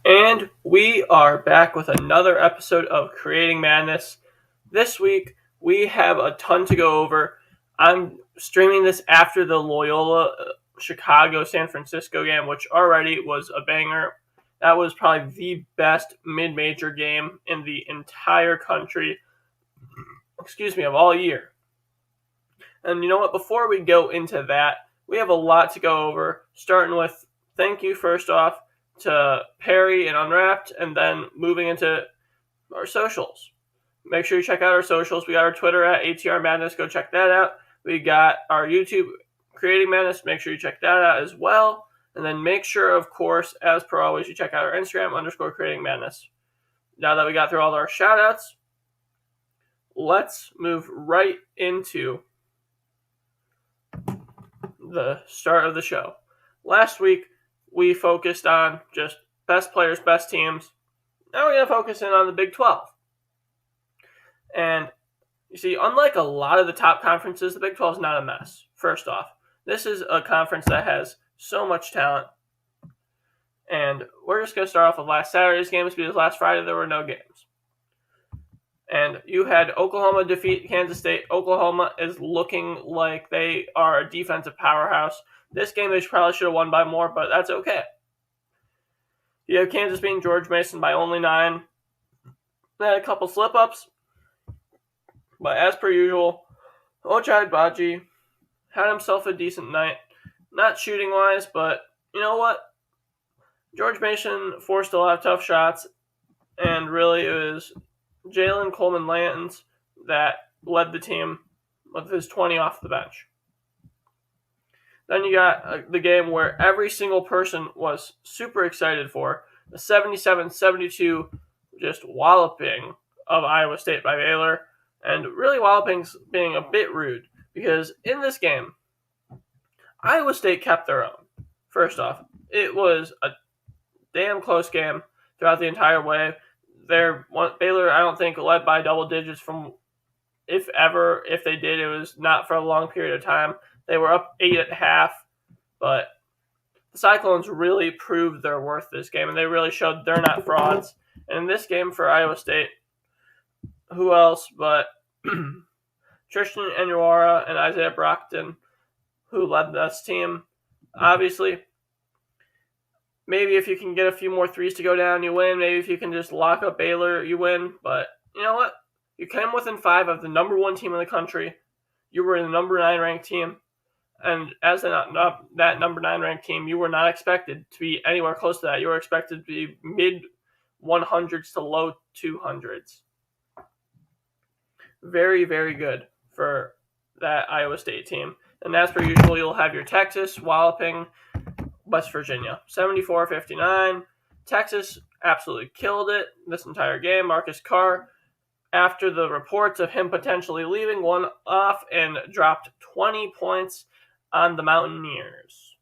And we are back with another episode of Creating Madness. This week, we have a ton to go over. I'm streaming this after the Loyola Chicago San Francisco game, which already was a banger. That was probably the best mid major game in the entire country, of all year. And you know what? Before we go into that, we have a lot to go over, starting with thank you first off to Perry and Unwrapped, and then moving into our socials. Make sure you check out our socials. We got our Twitter at ATR Madness. Go check that out. We got our YouTube Creating Madness. Make sure you check that out as well. And then make sure, of course, as per always, you check out our Instagram _Creating Madness. Now that we got through all our shout outs, let's move right into the start of the show. Last week, we focused on just best players, best teams. Now we're going to focus in on the Big 12. And you see, unlike a lot of the top conferences, the Big 12 is not a mess. First off, this is a conference that has so much talent. And we're just going to start off with last Saturday's games because last Friday there were no games. And you had Oklahoma defeat Kansas State. Oklahoma is looking like they are a defensive powerhouse. This game they probably should have won by more, but that's okay. You have Kansas beating George Mason by only 9. They had a couple slip-ups. But as per usual, Ochai Baji had himself a decent night. Not shooting-wise, but you know what? George Mason forced a lot of tough shots, and really it was Jalen Coleman-Lantons that led the team with his 20 off the bench. Then you got the game where every single person was super excited for, the 77-72 just walloping of Iowa State by Baylor, and really walloping's being a bit rude because in this game, Iowa State kept their own. First off, it was a damn close game throughout the entire way. Baylor, I don't think, led by double digits from, if they did, it was not for a long period of time. They were up 8 at half, but the Cyclones really proved their worth this game, and they really showed they're not frauds. And in this game for Iowa State, who else but Tristan Enuara and Isaiah Brockton, who led this team. Obviously, maybe if you can get a few more threes to go down, you win. Maybe if you can just lock up Baylor, you win. But you know what? You came within 5 of the number 1 team in the country. You were the number 9 ranked team. And as that number 9 ranked team, you were not expected to be anywhere close to that. You were expected to be mid 100s to low 200s. Very, very good for that Iowa State team. And as per usual, you'll have your Texas walloping West Virginia. 74-59. Texas absolutely killed it this entire game. Marcus Carr, after the reports of him potentially leaving, won off and dropped 20 points on the Mountaineers.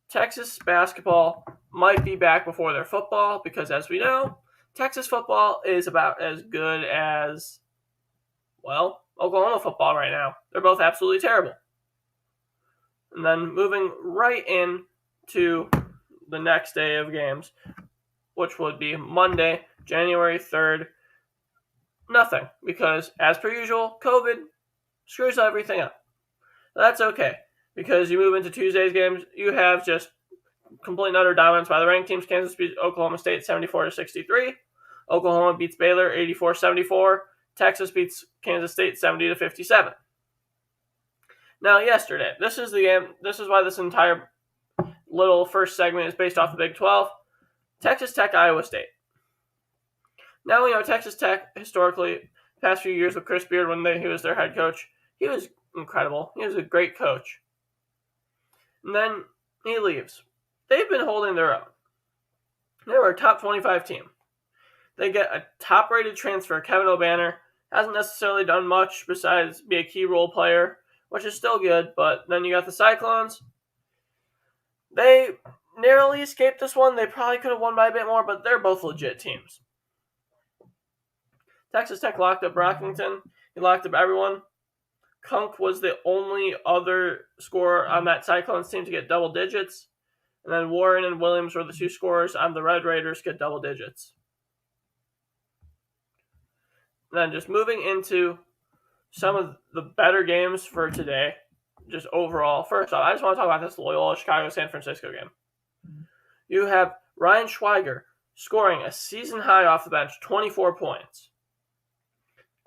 Texas basketball might be back before their football because, as we know, Texas football is about as good as, Oklahoma football right now. They're both absolutely terrible. And then moving right in to the next day of games, which would be Monday, January 3rd. Nothing, because as per usual, COVID screws everything up. That's okay, because you move into Tuesday's games, you have just complete and utter dominance by the ranked teams. Kansas beats Oklahoma State 74-63. Oklahoma beats Baylor 84-74. Texas beats Kansas State 70-57. Now, yesterday, this is the game. This is why this entire little first segment is based off the Big 12. Texas Tech, Iowa State. Now we know Texas Tech, historically, past few years with Chris Beard when he was their head coach, he was incredible. He was a great coach. And then he leaves. They've been holding their own. They were a top 25 team. They get a top-rated transfer, Kevin O'Banner. Hasn't necessarily done much besides be a key role player, which is still good. But then you got the Cyclones. They narrowly escaped this one. They probably could have won by a bit more, but they're both legit teams. Texas Tech locked up Brockington. He locked up everyone. Kunk was the only other scorer on that Cyclones team to get double digits. And then Warren and Williams were the two scorers on the Red Raiders, get double digits. And then just moving into some of the better games for today, just overall. First off, I just want to talk about this Loyola Chicago-San Francisco game. You have Ryan Schweiger scoring a season high off the bench, 24 points.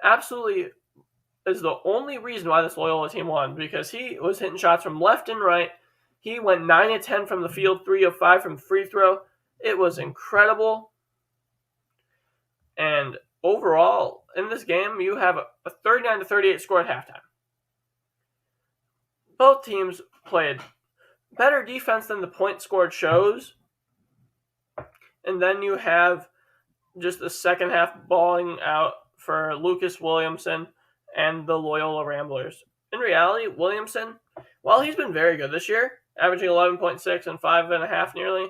Absolutely is the only reason why this Loyola team won, because he was hitting shots from left and right. He went 9 of 10 from the field, 3 of 5 from free throw. It was incredible. And overall, in this game, you have a 39-38 score at halftime. Both teams played better defense than the point scored shows. And then you have just the second half balling out for Lucas Williamson and the Loyola Ramblers. In reality, Williamson, while he's been very good this year, averaging 11.6 and 5.5 nearly,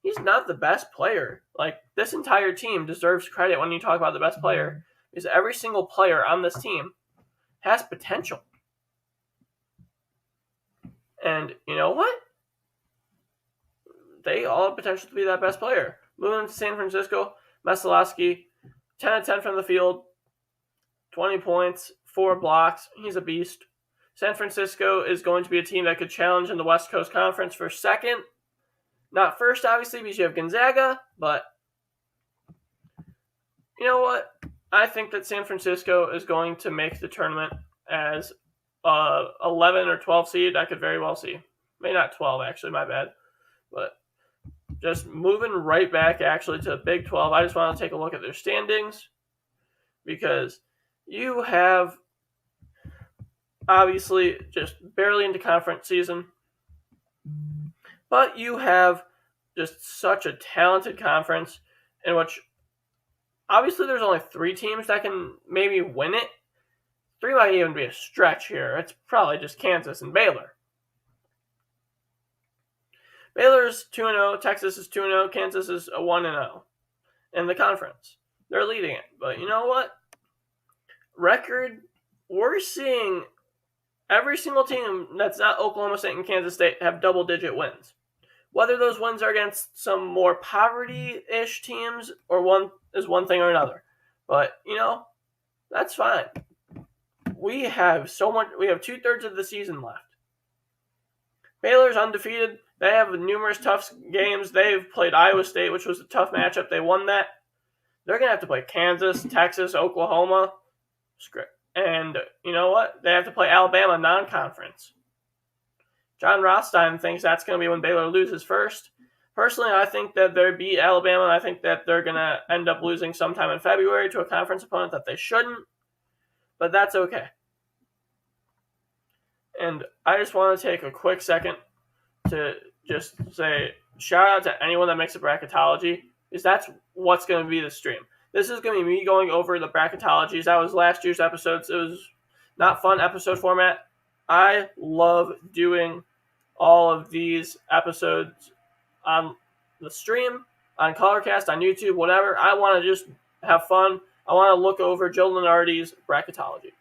he's not the best player. Like, this entire team deserves credit when you talk about the best player, because every single player on this team has potential. And you know what? They all have potential to be that best player. Moving to San Francisco, Mesalowski, 10 of 10 from the field, 20 points, 4 blocks. He's a beast. San Francisco is going to be a team that could challenge in the West Coast Conference for second. Not first, obviously, because you have Gonzaga, but you know what? I think that San Francisco is going to make the tournament as 11 or 12 seed. I could very well see. Maybe not 12, actually, my bad. But just moving right back, actually, to Big 12, I just want to take a look at their standings, because you have, obviously, just barely into conference season, but you have just such a talented conference in which, obviously, there's only 3 teams that can maybe win it. 3 might even be a stretch here. It's probably just Kansas and Baylor. Baylor's 2-0, Texas is 2-0, Kansas is 1-0 in the conference. They're leading it. But you know what? Record, we're seeing every single team that's not Oklahoma State and Kansas State have double-digit wins. Whether those wins are against some more poverty-ish teams or one thing or another. But, you know, that's fine. We have 2/3 of the season left. Baylor's undefeated. They have numerous tough games. They've played Iowa State, which was a tough matchup. They won that. They're going to have to play Kansas, Texas, Oklahoma. And you know what? They have to play Alabama non-conference. John Rothstein thinks that's going to be when Baylor loses first. Personally, I think that they beat Alabama, and I think that they're going to end up losing sometime in February to a conference opponent that they shouldn't. But that's okay. And I just want to take a quick second to just say shout out to anyone that makes a bracketology, because that's what's going to be the stream. This is going to be me going over the bracketologies. That was last year's episodes. It was not fun episode format. I love doing all of these episodes on the stream, on Colorcast, on YouTube, whatever. I want to just have fun. I want to look over Joe Lunardi's bracketology.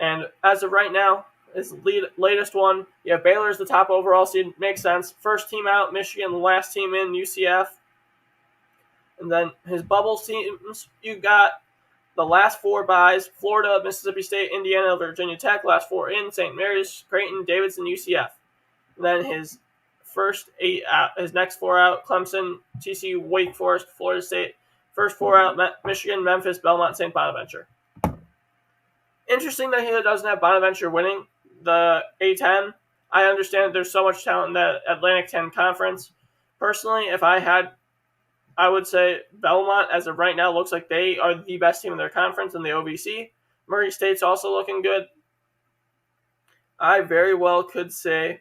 And as of right now, his latest one, you have Baylor as the top overall seed. Makes sense. First team out, Michigan. The last team in, UCF. And then his bubble teams, you got the last 4 byes: Florida, Mississippi State, Indiana, Virginia Tech. Last 4 in: St. Mary's, Creighton, Davidson, UCF. And then his first 8 out, his next 4 out: Clemson, TCU, Wake Forest, Florida State. First 4 out: Michigan, Memphis, Belmont, St. Bonaventure. Interesting that he doesn't have Bonaventure winning the A10. I understand there's so much talent in that Atlantic 10 conference. Personally, if I had, I would say Belmont, as of right now, looks like they are the best team in their conference in the OVC. Murray State's also looking good. I very well could say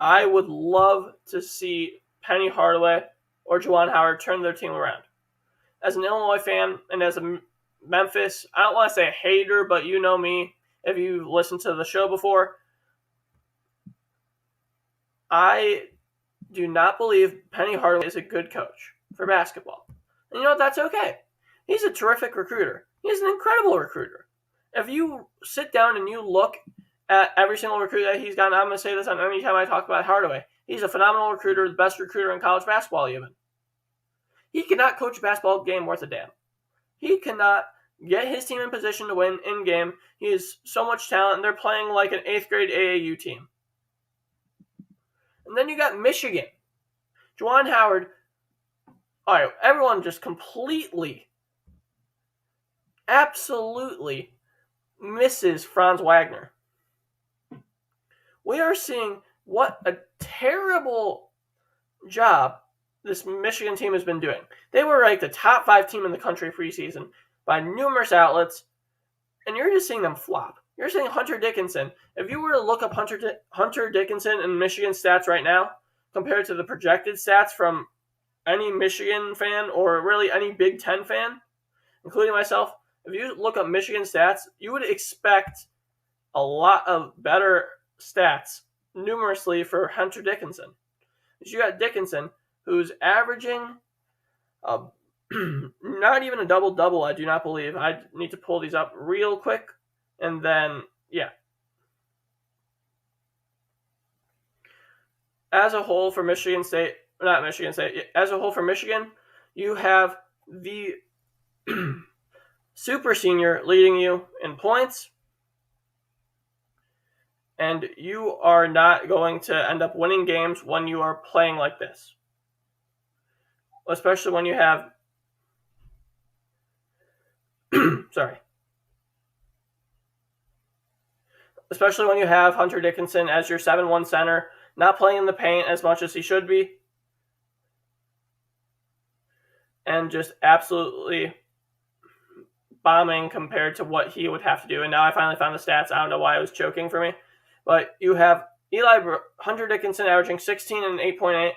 I would love to see Penny Hardaway or Juwan Howard turn their team around. As an Illinois fan and as a Memphis, I don't want to say a hater, but you know me, if you've listened to the show before, I do not believe Penny Hardaway is a good coach for basketball. And you know what? That's okay. He's a terrific recruiter. He's an incredible recruiter. If you sit down and you look at every single recruit that he's gotten, I'm going to say this on any time I talk about Hardaway, He's a phenomenal recruiter, the best recruiter in college basketball even. He cannot coach a basketball game worth a damn. He cannot get his team in position to win in game. He has so much talent, and they're playing like an 8th grade AAU team. And then you got Michigan. Juwan Howard. All right, everyone just completely, absolutely misses Franz Wagner. We are seeing what a terrible job this Michigan team has been doing. They were like the top 5 team in the country preseason by numerous outlets, and you're just seeing them flop. You're seeing Hunter Dickinson. If you were to look up Hunter Dickinson and Michigan stats right now, compared to the projected stats from any Michigan fan or really any Big Ten fan, including myself, if you look up Michigan stats, you would expect a lot of better stats numerously for Hunter Dickinson. Because you got Dickinson, who's averaging not even a double-double, I do not believe. I need to pull these up real quick. And then, yeah. As a whole for Michigan State, not Michigan State, as a whole for Michigan, you have the super senior leading you in points. And you are not going to end up winning games when you are playing like this. Especially when you have especially when you have Hunter Dickinson as your 7-1 center, not playing in the paint as much as he should be, and just absolutely bombing compared to what he would have to do. And now I finally found the stats. I don't know why it was choking for me. But you have Hunter Dickinson averaging 16 and 8.8.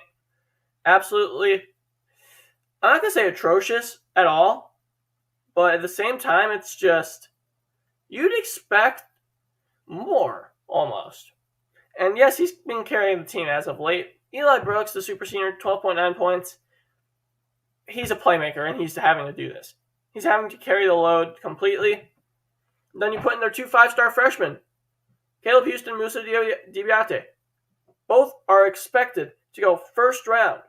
Absolutely, I'm not going to say atrocious at all, but at the same time, it's just, you'd expect more, almost. And yes, he's been carrying the team as of late. Eli Brooks, the super senior, 12.9 points. He's a playmaker, and he's having to do this. He's having to carry the load completely. Then you put in their 2 5-star freshmen, Caleb Houston, Musa Diabate. Both are expected to go first round.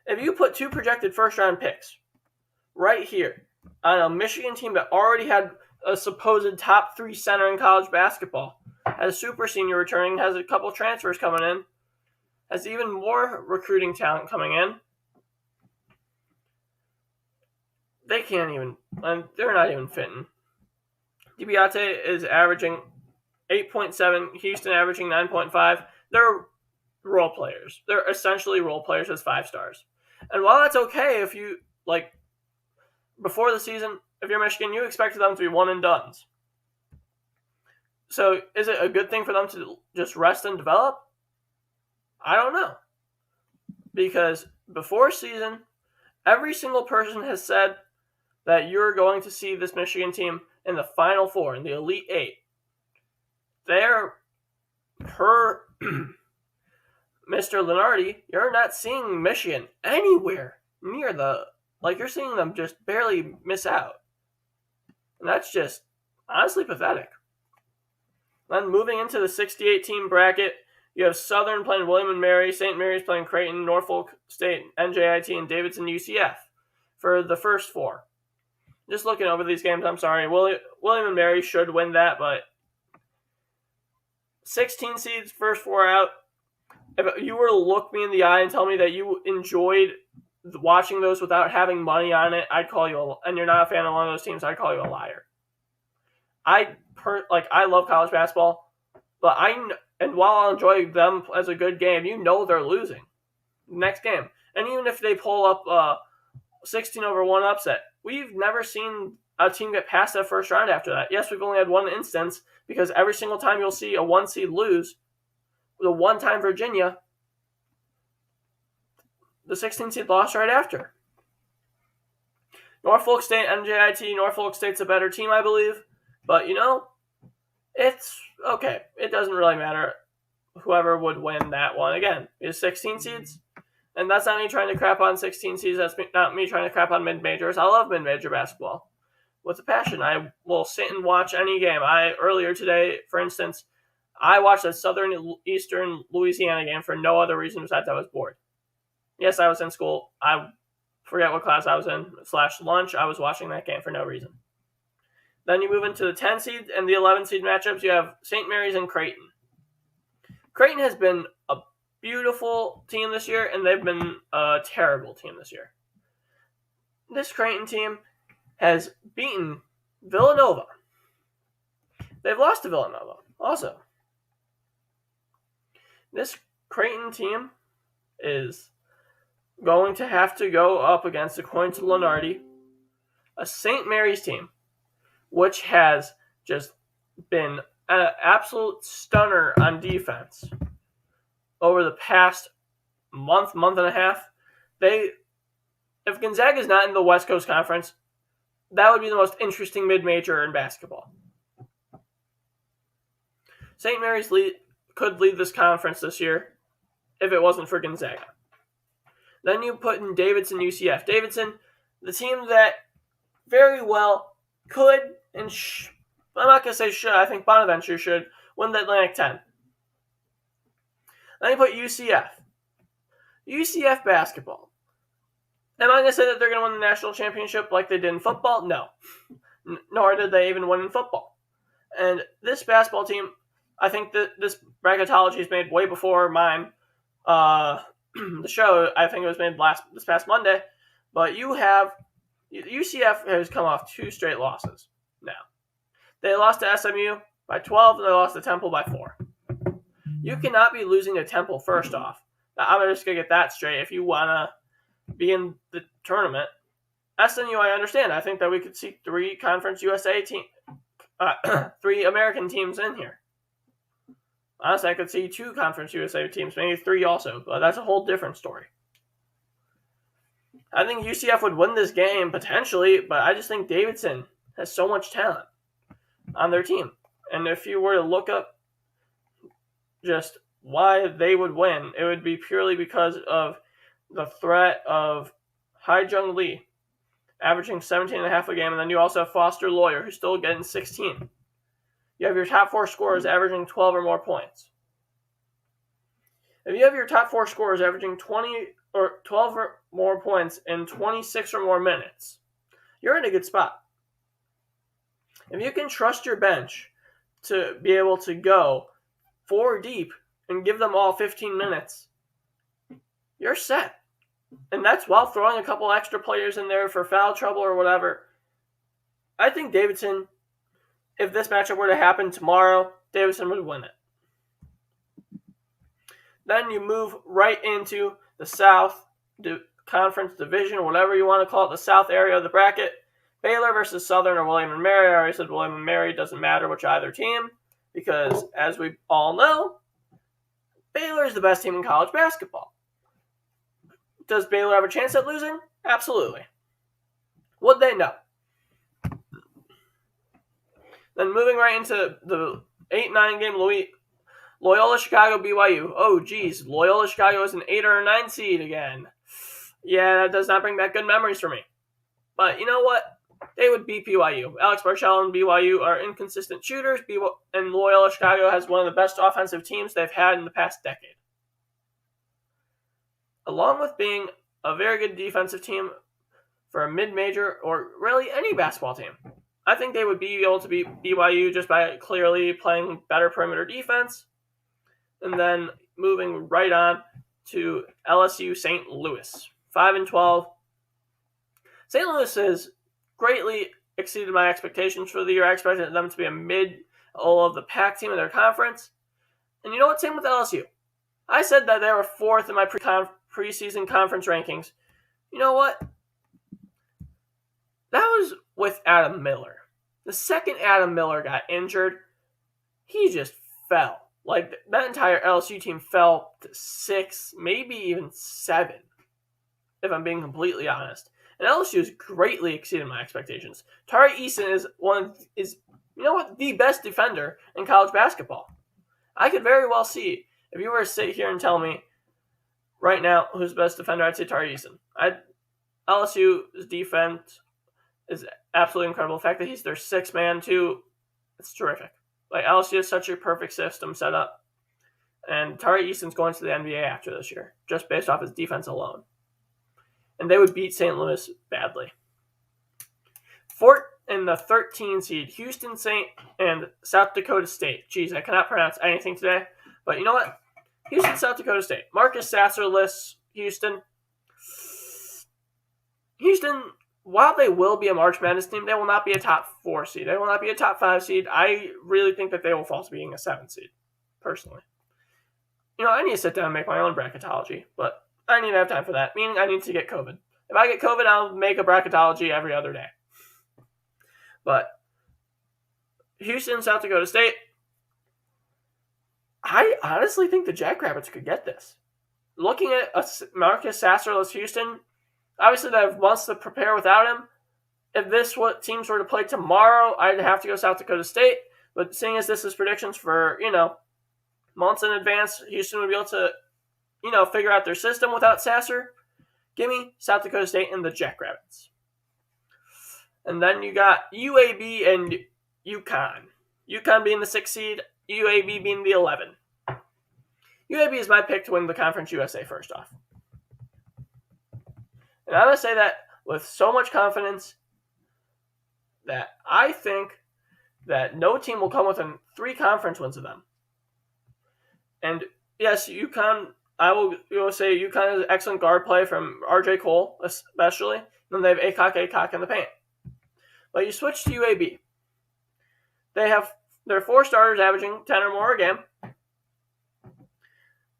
If you put 2 projected first-round picks right here on a Michigan team that already had a supposed top 3 center in college basketball, has a super senior returning, has a couple transfers coming in, has even more recruiting talent coming in, they can't even, and they're not even fitting. Diabate is averaging 8.7, Houston averaging 9.5. They're role players. They're essentially role players as 5 stars. And while that's okay, if you, before the season, if you're Michigan, you expected them to be one and dones. So is it a good thing for them to just rest and develop? I don't know. Because before season, every single person has said that you're going to see this Michigan team in the Final Four, in the Elite Eight. They're, per Mr. Lenardi, you're not seeing Michigan anywhere near you're seeing them just barely miss out. And that's just honestly pathetic. Then moving into the 68-team bracket, you have Southern playing William & Mary, St. Mary's playing Creighton, Norfolk State, NJIT, and Davidson UCF for the first 4. Just looking over these games, I'm sorry. William & Mary should win that, but 16 seeds, first 4 out. If you were to look me in the eye and tell me that you enjoyed watching those without having money on it, I'd call you and you're not a fan of one of those teams, I'd call you a liar. I love college basketball, but while I'll enjoy them as a good game, they're losing next game. And even if they pull up 16-1 upset, we've never seen a team get past that first round after that. Yes, we've only had one instance, because every single time you'll see a 1 seed lose, the one time Virginia, the 16 seed lost right after. Norfolk State, NJIT, Norfolk State's a better team, I believe. But, it's okay. It doesn't really matter whoever would win that one. Again, it's 16 seeds. And that's not me trying to crap on 16 seeds. That's not me trying to crap on mid-majors. I love mid-major basketball with a passion. I will sit and watch any game. Earlier today, for instance, I watched a Southern Eastern Louisiana game for no other reason besides I was bored. Yes, I was in school. I forget what class I was in, / lunch. I was watching that game for no reason. Then you move into the 10 seed and the 11 seed matchups. You have St. Mary's and Creighton. Creighton has been a beautiful team this year, and they've been a terrible team this year. This Creighton team has beaten Villanova. They've lost to Villanova also. This Creighton team is going to have to go up against, according to Lunardi, a St. Mary's team, which has just been an absolute stunner on defense over the past month and a half. If Gonzaga is not in the West Coast Conference, that would be the most interesting mid-major in basketball. St. Mary's could lead this conference this year if it wasn't for Gonzaga. Then you put in Davidson, UCF. Davidson, the team that very well could, and I'm not going to say should, I think Bonaventure should, win the Atlantic 10. Then you put UCF. UCF basketball. Am I going to say that they're going to win the national championship like they did in football? No. Nor did they even win in football. And this basketball team, I think that this bracketology is made way before mine. The show, I think it was made this past Monday. But UCF has come off 2 straight losses now. They lost to SMU by 12, and they lost to Temple by 4. You cannot be losing to Temple first off. I'm just going to get that straight. If you want to be in the tournament, SMU, I understand. I think that we could see 3 Conference USA teams, 3 American teams in here. Honestly, I could see 2 Conference USA teams, maybe 3 also, but that's a whole different story. I think UCF would win this game, potentially, but I just think Davidson has so much talent on their team. And if you were to look up just why they would win, it would be purely because of the threat of Hae-Jung Lee, averaging 17.5 a game, and then you also have Foster Lawyer, who's still getting 16. You have your top 4 scorers averaging 12 or more points. If you have your top 4 scorers averaging 20 or 12 or more points in 26 or more minutes, you're in a good spot. If you can trust your bench to be able to go 4 deep and give them all 15 minutes, you're set. And that's while throwing a couple extra players in there for foul trouble or whatever. I think Davidson, if this matchup were to happen tomorrow, Davidson would win it. Then you move right into the South Conference Division, or whatever you want to call it, the South area of the bracket. Baylor versus Southern or William & Mary. I already said William & Mary, doesn't matter which either team, because as we all know, Baylor is the best team in college basketball. Does Baylor have a chance at losing? Absolutely. Would they? No. Then moving right into the 8-9 game, Loyola Chicago BYU. Oh, geez. Loyola Chicago is an 8 or a 9 seed again. Yeah, that does not bring back good memories for me. But you know what? They would beat BYU. Alex Barcelo and BYU are inconsistent shooters, and Loyola Chicago has one of the best offensive teams they've had in the past decade. Along with being a very good defensive team for a mid-major or really any basketball team, I think they would be able to beat BYU just by clearly playing better perimeter defense. And then moving right on to LSU St. Louis, 5-12. St. Louis has greatly exceeded my expectations for the year. I expected them to be a middle of the pack team in their conference. And you know what? Same with LSU. I said that they were 4th in my preseason conference rankings. You know what? That was with Adam Miller. The second Adam Miller got injured, he just fell. Like, that entire LSU team fell to 6, maybe even 7, if I'm being completely honest. And LSU has greatly exceeded my expectations. Tari Eason is the best defender in college basketball. I could very well see, if you were to sit here and tell me right now who's the best defender, I'd say Tari Eason. LSU's defense is absolutely incredible. The fact that he's their 6th man, too, it's terrific. Like, LSU has such a perfect system set up. And Tari Easton's going to the NBA after this year, just based off his defense alone. And they would beat St. Louis badly. In the 13 seed, Houston St. and South Dakota State. Jeez, I cannot pronounce anything today. But you know what? Houston, South Dakota State. Marcus Sasser-less Houston. Houston, while they will be a March Madness team, they will not be a top 4 seed. They will not be a top 5 seed. I really think that they will fall to being a 7 seed, personally. I need to sit down and make my own bracketology, but I need to have time for that, meaning I need to get COVID. If I get COVID, I'll make a bracketology every other day. But Houston, South Dakota State, I honestly think the Jackrabbits could get this. Looking at a Marcus Sasser-less Houston, obviously they have months to prepare without him. If this what teams were to play tomorrow, I'd have to go South Dakota State. But seeing as this is predictions for, months in advance, Houston would be able to, figure out their system without Sasser. Give me South Dakota State and the Jackrabbits. And then you got UAB and UConn. UConn being the 6th seed, UAB being the 11. UAB is my pick to win the Conference USA first off. And I'm going to say that with so much confidence that I think that no team will come within 3 conference wins of them. And yes, UConn, I will say UConn has excellent guard play from RJ Cole, especially. And then they have Acock in the paint. But you switch to UAB. They have their 4 starters averaging 10 or more a game.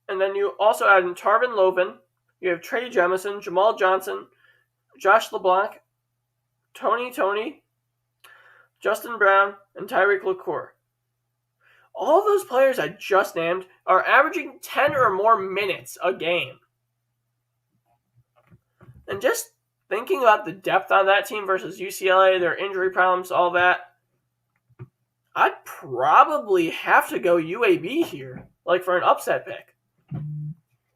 And then you also add in Tarvin Loven. You have Trey Jemison, Jamal Johnson, Josh LeBlanc, Tony, Justin Brown, and Tyreek LaCour. All those players I just named are averaging 10 or more minutes a game. And just thinking about the depth on that team versus UCLA, their injury problems, all that, I'd probably have to go UAB here, like for an upset pick.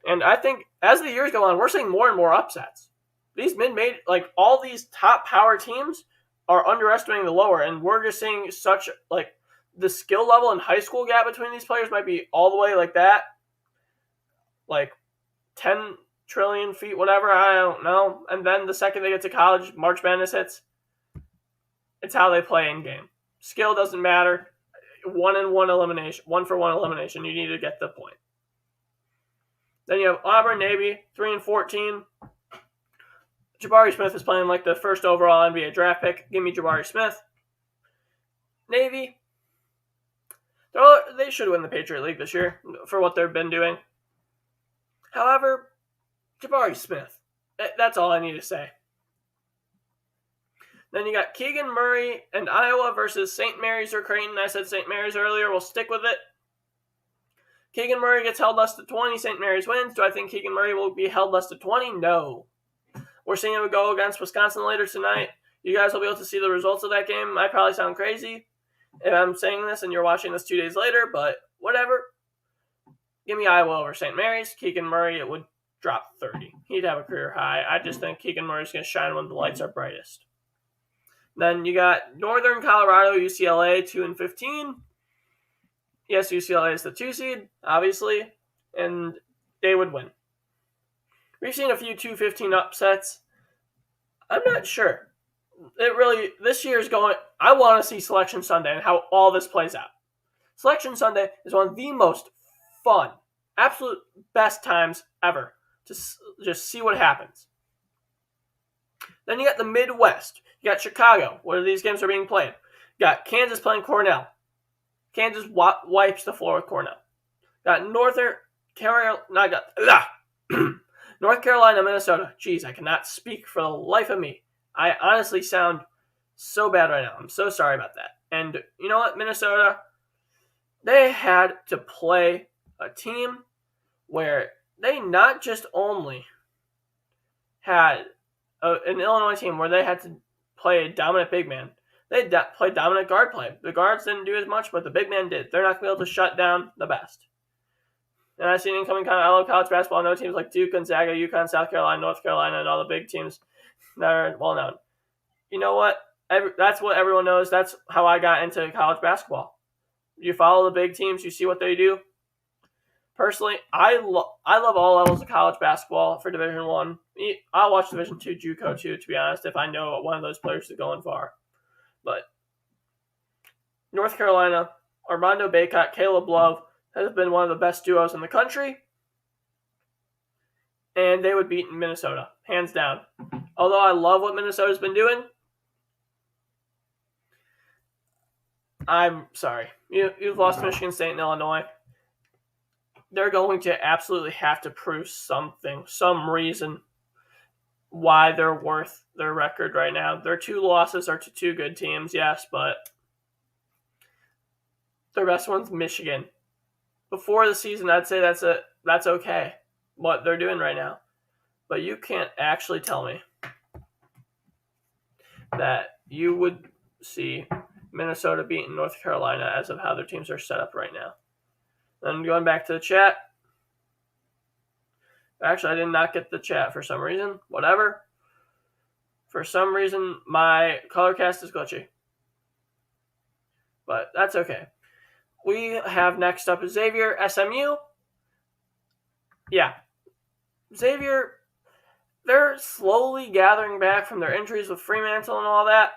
And I think as the years go on, we're seeing more and more upsets. These mid-major, like all these top power teams are underestimating the lower, and we're just seeing such, like, the skill level and high school gap between these players might be all the way like that. Like 10 trillion feet, whatever, I don't know. And then the second they get to college, March Madness hits. It's how they play in game. Skill doesn't matter. 1-1 elimination, 1-for-1 elimination. You need to get the point. Then you have Auburn, Navy, 3-14. Jabari Smith is playing like the first overall NBA draft pick. Give me Jabari Smith. Navy, they should win the Patriot League this year for what they've been doing. However, Jabari Smith, that's all I need to say. Then you got Keegan Murray and Iowa versus St. Mary's or Creighton. I said St. Mary's earlier. We'll stick with it. Keegan Murray gets held less than 20. St. Mary's wins. Do I think Keegan Murray will be held less than 20? No. We're seeing him go against Wisconsin later tonight. You guys will be able to see the results of that game. I probably sound crazy if I'm saying this and you're watching this 2 days later, but whatever. Give me Iowa over St. Mary's. Keegan Murray, it would drop 30. He'd have a career high. I just think Keegan Murray's going to shine when the lights are brightest. Then you got Northern Colorado, UCLA, 2-15. Yes, UCLA is the 2 seed, obviously, and they would win. We've seen a few 2-15 upsets. I'm not sure. This year is going, I want to see Selection Sunday and how all this plays out. Selection Sunday is one of the most fun, absolute best times ever to just see what happens. Then you got the Midwest. You got Chicago, where these games are being played. You got Kansas playing Cornell. Kansas wipes the floor with Cornell. Got North Carolina, Minnesota. Jeez, I cannot speak for the life of me. I honestly sound so bad right now. I'm so sorry about that. And you know what, Minnesota? They had to play a team where they not just only had an Illinois team where they had to play a dominant big man. They played dominant guard play. The guards didn't do as much, but the big man did. They're not going to be able to shut down the best. And I've seen incoming I love college basketball. I know teams like Duke, Gonzaga, UConn, South Carolina, North Carolina, and all the big teams that are well known. You know what? That's what everyone knows. That's how I got into college basketball. You follow the big teams, you see what they do. Personally, I love all levels of college basketball for Division One. I'll watch Division Two JUCO too, to be honest, if I know one of those players is going far. But North Carolina, Armando Bacot, Caleb Love has been one of the best duos in the country, and they would beat Minnesota, hands down. Although I love what Minnesota's been doing, I'm sorry. You've lost Michigan State and Illinois. They're going to absolutely have to prove something, some reason why they're worth their record right now. Their 2 losses are to 2 good teams, yes, but their best one's Michigan. Before the season, I'd say that's okay, what they're doing right now. But you can't actually tell me that you would see Minnesota beating North Carolina as of how their teams are set up right now. Then going back to the chat. Actually, I did not get the chat for some reason. Whatever. For some reason, my color cast is glitchy. But that's okay. We have next up Xavier, SMU. Yeah. Xavier, they're slowly gathering back from their injuries with Fremantle and all that.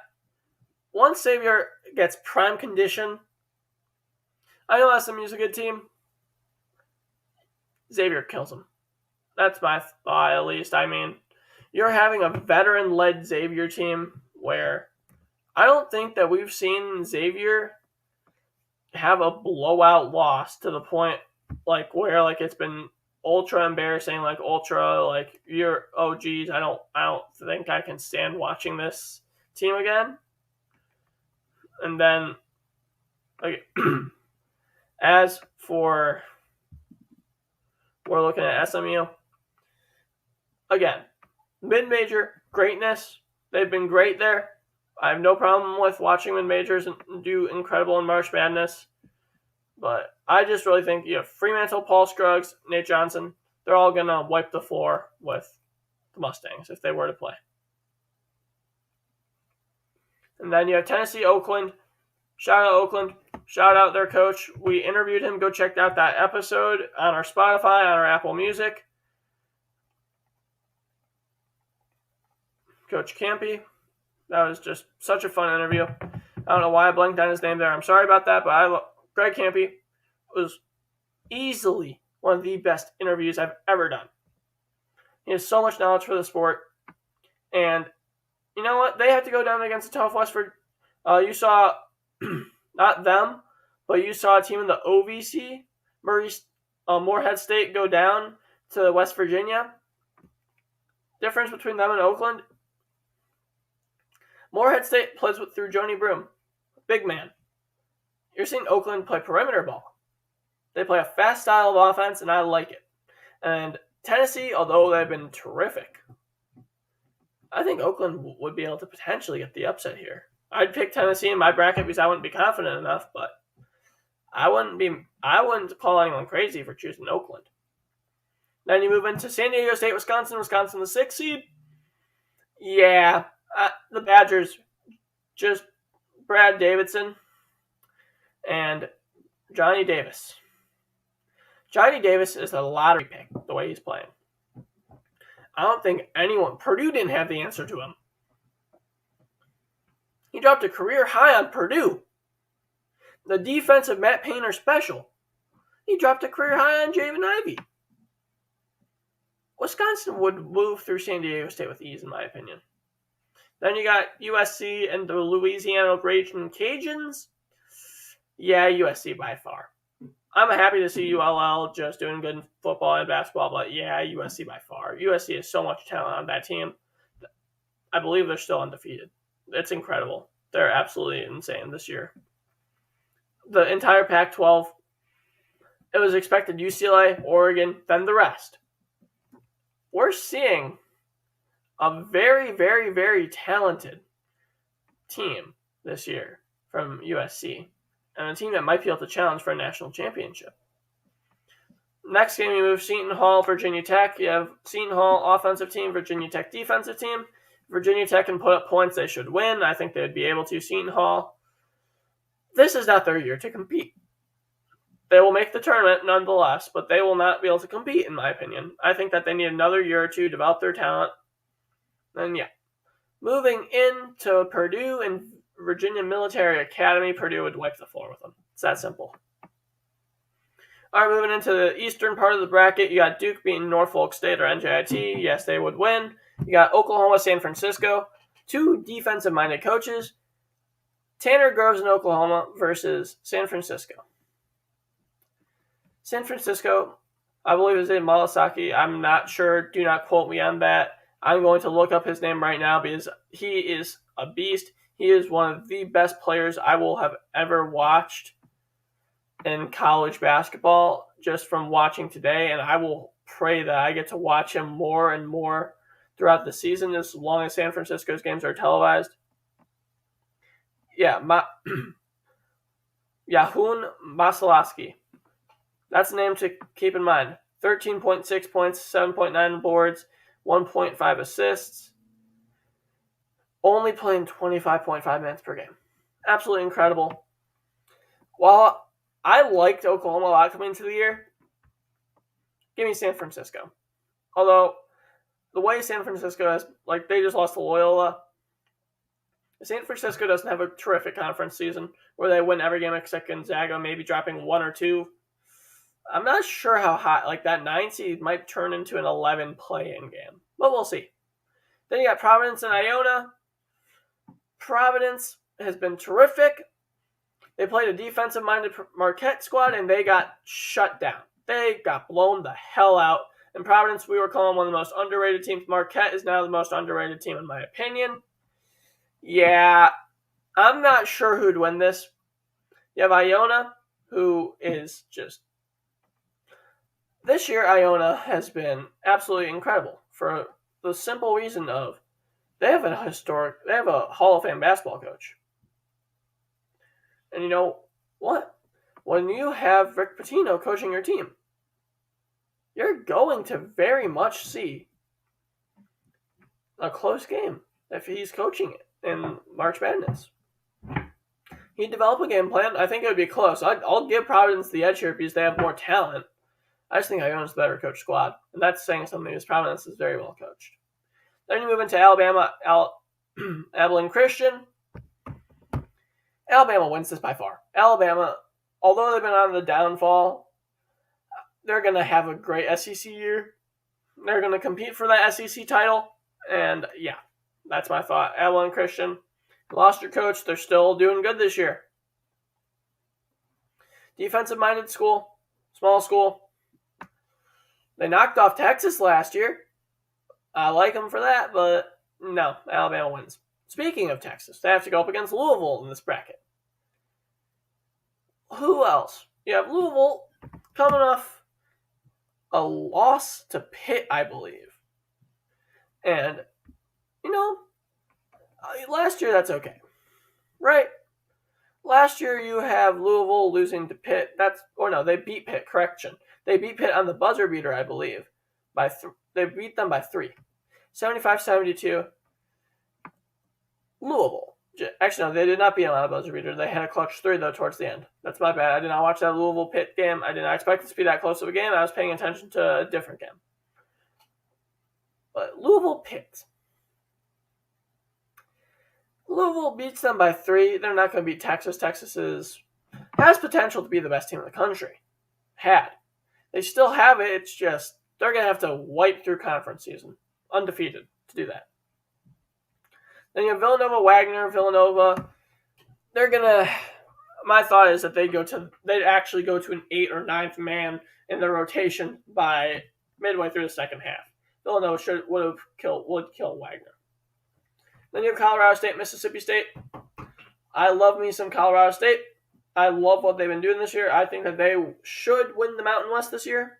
Once Xavier gets prime condition, I know SMU's a good team. Xavier kills them. That's my thought, at least. I mean, you're having a veteran-led Xavier team where I don't think that we've seen Xavier have a blowout loss to the point where it's been ultra embarrassing, you're geez, I don't think I can stand watching this team again. And then as for we're looking at SMU again, mid-major greatness. They've been great there. I have no problem with watching mid-majors do incredible in March Madness. But I just really think you have Fremantle, Paul Scruggs, Nate Johnson. They're all going to wipe the floor with the Mustangs if they were to play. And then you have Tennessee, Oakland. Shout out Oakland. Shout out their coach. We interviewed him. Go check out that episode on our Spotify, on our Apple Music. Coach Campy. That was just such a fun interview. I don't know why I blanked on his name there. I'm sorry about that, but Greg Campy was easily one of the best interviews I've ever done. He has so much knowledge for the sport. And you know what? They have to go down against a tough Westford. You saw, not them, but you saw a team in the OVC, Morehead State, go down to West Virginia. Difference between them and Oakland. Morehead State plays through Joni Broom. Big man. You're seeing Oakland play perimeter ball. They play a fast style of offense, and I like it. And Tennessee, although they've been terrific, I think Oakland would be able to potentially get the upset here. I'd pick Tennessee in my bracket because I wouldn't be confident enough, but I wouldn't call anyone crazy for choosing Oakland. Then you move into San Diego State, Wisconsin the 6th seed. Yeah, the Badgers, just Brad Davidson and Johnny Davis. Johnny Davis is a lottery pick, the way he's playing. I don't think Purdue didn't have the answer to him. He dropped a career high on Purdue. The defensive Matt Painter special. He dropped a career high on Javen Ivey. Wisconsin would move through San Diego State with ease, in my opinion. Then you got USC and the Louisiana Raging Cajuns. Yeah, USC by far. I'm happy to see ULL just doing good in football and basketball, but yeah, USC by far. USC has so much talent on that team. I believe they're still undefeated. It's incredible. They're absolutely insane this year. The entire Pac-12, it was expected UCLA, Oregon, then the rest. We're seeing a very, very, very talented team this year from USC, and a team that might be able to challenge for a national championship. Next game, you move Seton Hall, Virginia Tech. You have Seton Hall offensive team, Virginia Tech defensive team. Virginia Tech can put up points they should win. I think they would be able to. Seton Hall, this is not their year to compete. They will make the tournament nonetheless, but they will not be able to compete, in my opinion. I think that they need another year or two to develop their talent. And yeah. Moving into Purdue and Virginia Military Academy, Purdue would wipe the floor with them. It's that simple. All right, moving into the eastern part of the bracket, you got Duke beating Norfolk State or NJIT. Yes, they would win. You got Oklahoma, San Francisco. Two defensive-minded coaches. Tanner Groves in Oklahoma versus San Francisco. San Francisco, I believe is in Malasaki. I'm not sure. Do not quote me on that. I'm going to look up his name right now because he is a beast. He is one of the best players I will have ever watched in college basketball just from watching today, and I will pray that I get to watch him more and more throughout the season as long as San Francisco's games are televised. Yeah, Yahun Masalowski. That's a name to keep in mind. 13.6 points, 7.9 boards, 1.5 assists. Only playing 25.5 minutes per game. Absolutely incredible. While I liked Oklahoma a lot coming into the year, give me San Francisco. Although, the way San Francisco has, they just lost to Loyola. San Francisco doesn't have a terrific conference season where they win every game except Gonzaga, maybe dropping one or two. I'm not sure how high, that 9 seed might turn into an 11 play-in game. But we'll see. Then you got Providence and Iona. Providence has been terrific. They played a defensive-minded Marquette squad, and they got shut down. They got blown the hell out. And Providence, we were calling one of the most underrated teams. Marquette is now the most underrated team, in my opinion. Yeah, I'm not sure who'd win this. You have Iona, who is just... This year, Iona has been absolutely incredible for the simple reason of they have a Hall of Fame basketball coach. And you know what? When you have Rick Pitino coaching your team, you're going to very much see a close game if he's coaching it in March Madness. He'd develop a game plan. I think it would be close. I'll give Providence the edge here because they have more talent. I just think Iona's the better coached squad. And that's saying something because Providence is very well coached. Then you move into Alabama, Abilene Christian. Alabama wins this by far. Alabama, although they've been on the downfall, they're going to have a great SEC year. They're going to compete for that SEC title. And yeah, that's my thought. Abilene Christian lost your coach. They're still doing good this year. Defensive-minded school, small school. They knocked off Texas last year. I like them for that, but no, Alabama wins. Speaking of Texas, they have to go up against Louisville in this bracket. Who else? You have Louisville coming off a loss to Pitt, I believe. And, last year that's okay. Right? Last year you have Louisville losing to Pitt. They beat Pitt, correction. They beat Pitt on the buzzer beater, I believe. They beat them by 3. 75-72. Louisville. Actually, no, they did not beat them on the buzzer beater. They had a clutch 3, though, towards the end. That's my bad. I did not watch that Louisville-Pitt game. I did not expect it to be that close of a game. I was paying attention to a different game. But Louisville-Pitt. Louisville beats them by 3. They're not going to beat Texas. Texas has potential to be the best team in the country. They still have it. It's just they're going to have to wipe through conference season. Undefeated to do that. Then you have Villanova. Villanova, my thought is that they'd actually go to an 8th or 9th man in their rotation by midway through the second half. Villanova would kill Wagner. Then you have Colorado State, Mississippi State. I love me some Colorado State. I love what they've been doing this year. I think that they should win the Mountain West this year.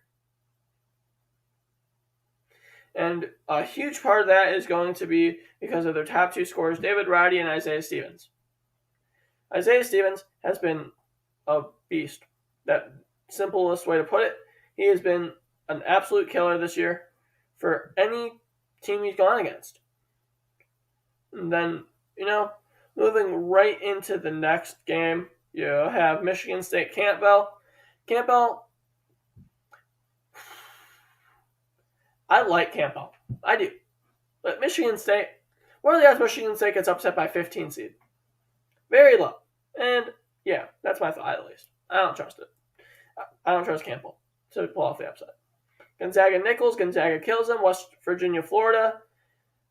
And a huge part of that is going to be because of their top 2 scorers, David Roddy and Isaiah Stevens. Isaiah Stevens has been a beast. That simplest way to put it. He has been an absolute killer this year for any team he's gone against. And then, moving right into the next game, you have Michigan State Campbell. Campbell, I like Campbell. I do. But Michigan State, what are the odds Michigan State gets upset by 15 seed? Very low. And yeah, that's my thought at least. I don't trust it. I don't trust Campbell to pull off the upset. Gonzaga Nichols, Gonzaga kills them. West Virginia, Florida.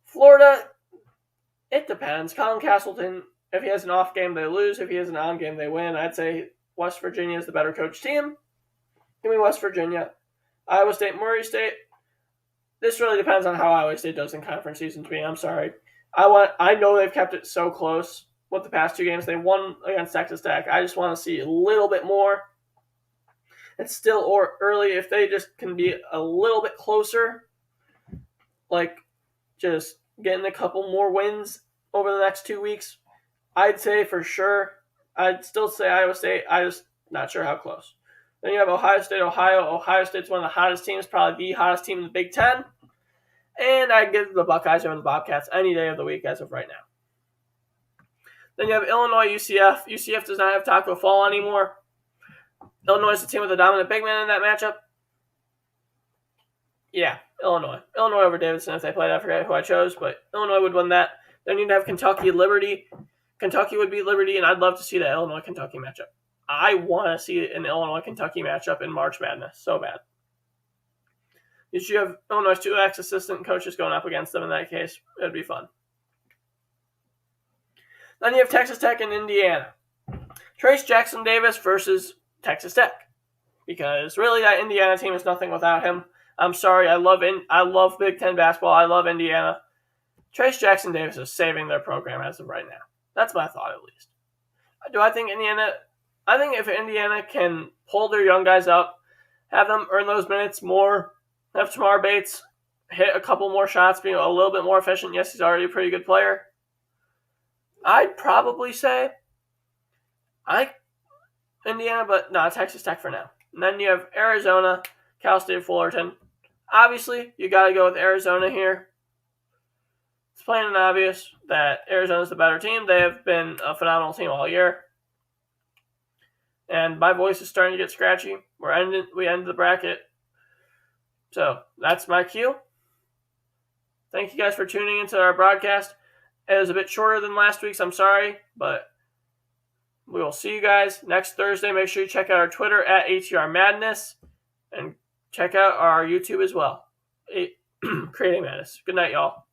Florida, it depends. Colin Castleton, if he has an off game, they lose. If he has an on game, they win. I'd say West Virginia is the better coach team. Give me West Virginia. Iowa State, Murray State. This really depends on how Iowa State does in conference season to me. I'm sorry. I know they've kept it so close with the past 2 games. They won against Texas Tech. I just want to see a little bit more. It's still early. If they just can be a little bit closer, like just getting a couple more wins over the next 2 weeks, I'd say for sure. I'd still say Iowa State. I just not sure how close. Then you have Ohio State, Ohio. Ohio State's one of the hottest teams, probably the hottest team in the Big Ten. And I'd give the Buckeyes over the Bobcats any day of the week as of right now. Then you have Illinois, UCF. UCF does not have Taco Fall anymore. Illinois is the team with the dominant big man in that matchup. Yeah, Illinois. Illinois over Davidson if they played. I forget who I chose, but Illinois would win that. Then you'd have Kentucky, Liberty. Kentucky would beat Liberty, and I'd love to see that Illinois-Kentucky matchup. I want to see an Illinois-Kentucky matchup in March Madness so bad. You should have Illinois' 2 ex-assistant coaches going up against them in that case. It would be fun. Then you have Texas Tech and Indiana. Trace Jackson Davis versus Texas Tech. Because really that Indiana team is nothing without him. I'm sorry, I love Big Ten basketball. I love Indiana. Trace Jackson Davis is saving their program as of right now. That's my thought at least. Do I think Indiana... I think if Indiana can pull their young guys up, have them earn those minutes more, have Tamar Bates hit a couple more shots, being a little bit more efficient. Yes, he's already a pretty good player. I'd probably say Indiana, but no, Texas Tech for now. And then you have Arizona, Cal State Fullerton. Obviously, you got to go with Arizona here. It's plain and obvious that Arizona's the better team. They have been a phenomenal team all year. And my voice is starting to get scratchy. We ended the bracket. So that's my cue. Thank you guys for tuning into our broadcast. It was a bit shorter than last week's. I'm sorry, but we will see you guys next Thursday. Make sure you check out our Twitter at ATR Madness and check out our YouTube as well. Creating Madness. Good night, y'all.